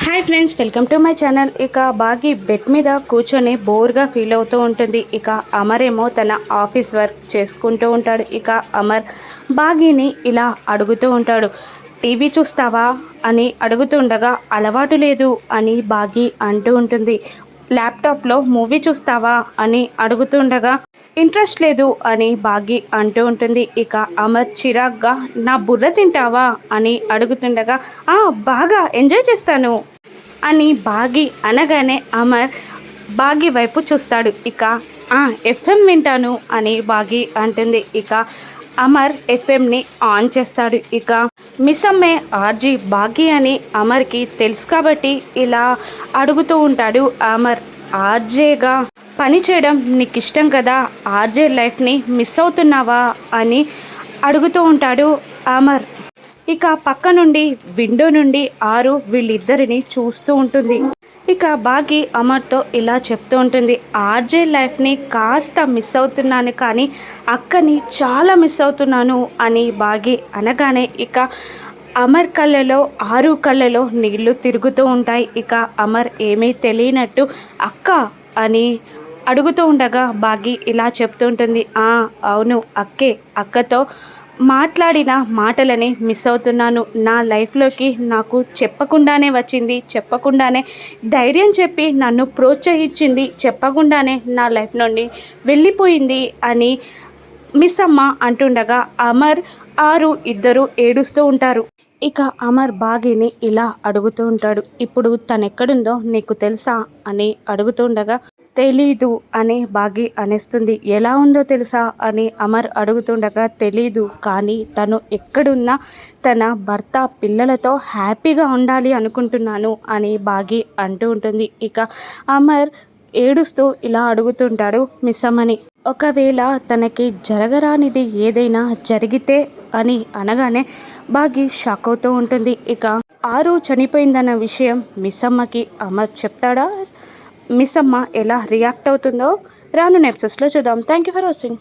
Hi friends, welcome to my channel. ఇక బాగి bed మీద కూర్చొని బోర్గా ఫీల్ అవుతూ ఉంటుంది. ఇక అమర్ ఏమో తన ఆఫీస్ వర్క్ చేసుకుంటూ ఉంటాడు. ఇక అమర్ బాగిని ఇలా అడుగుతూ ఉంటాడు, టీవీ చూస్తావా అని అడుగుతుండగా అలవాటు లేదు అని బాగి అంటూ ఉంటుంది. ల్యాప్టాప్లో మూవీ చూస్తావా అని అడుగుతుండగా ఇంట్రెస్ట్ లేదు అని బాగి అంటూ ఉంటుంది. ఇక అమర్ చిరాగ్గా నా బుర్ర తింటావా అని అడుగుతుండగా బాగా ఎంజాయ్ చేస్తాను అని బాగి అనగానే అమర్ బాగి వైపు చూస్తాడు. ఇక ఎఫ్ఎం వింటాను అని బాగి అంటుంది. ఇక అమర్ ఎఫ్ఎంని ఆన్ చేస్తాడు. ఇక మిస్ అమ్మే ఆర్జీ బాగి అని అమర్కి తెలుసు కాబట్టి ఇలా అడుగుతూ ఉంటాడు. అమర్ ఆర్జేగా పని చేయడం నీకు ఇష్టం కదా, ఆర్జే లైఫ్ని మిస్ అవుతున్నావా అని అడుగుతూ ఉంటాడు అమర్. ఇక పక్క నుండి విండో నుండి ఆరు వీళ్ళిద్దరిని చూస్తూ ఉంటుంది. ఇక బాగి అమర్తో ఇలా చెప్తూ ఉంటుంది, ఆర్జే లైఫ్ని కాస్త మిస్ అవుతున్నాను కానీ అక్కని చాలా మిస్ అవుతున్నాను అని బాగి అనగానే ఇక అమర్ కళ్ళలో ఆరు కళ్ళలో నీళ్లు తిరుగుతూ ఉంటాయి. ఇక అమర్ ఏమీ తెలియనట్టు అక్క అని అడుగుతూ ఉండగా బాగి ఇలా చెప్తూ ఉంటుంది, అవును అక్కే, అక్కతో మాట్లాడిన మాటలని మిస్ అవుతున్నాను. నా లైఫ్లోకి నాకు చెప్పకుండానే వచ్చింది, చెప్పకుండానే ధైర్యం చెప్పి నన్ను ప్రోత్సహించింది, చెప్పకుండానే నా లైఫ్ నుండి వెళ్ళిపోయింది అని మిస్ అమ్మ అంటుండగా అమర్ ఆరు ఇద్దరు ఏడుస్తూ ఉంటారు. ఇక అమర్ బాగిని ఇలా అడుగుతూ ఉంటాడు, ఇప్పుడు తనెక్కడుందో నీకు తెలుసా అని అడుగుతుండగా తెలీదు అని బాగి అనేస్తుంది. ఎలా ఉందో తెలుసా అని అమర్ అడుగుతుండగా తెలీదు, కానీ తను ఎక్కడున్నా తన భర్త పిల్లలతో హ్యాపీగా ఉండాలి అనుకుంటున్నాను అని బాగి అంటూ ఉంటుంది. ఇక అమర్ ఏడుస్తూ ఇలా అడుగుతుంటాడు మిస్ అమ్మని, ఒకవేళ తనకి జరగరానిది ఏదైనా జరిగితే అని అనగానే బాగి షాక్ అవుతూ ఉంటుంది. ఇక ఆరు చనిపోయిందన్న విషయం మిస్ అమ్మకి అమర్ చెప్తాడా, మిస్ అమ్మ ఎలా రియాక్ట్ అవుతుందో రాను ఎపిసోడ్స్లో చూద్దాం. Thank you for watching.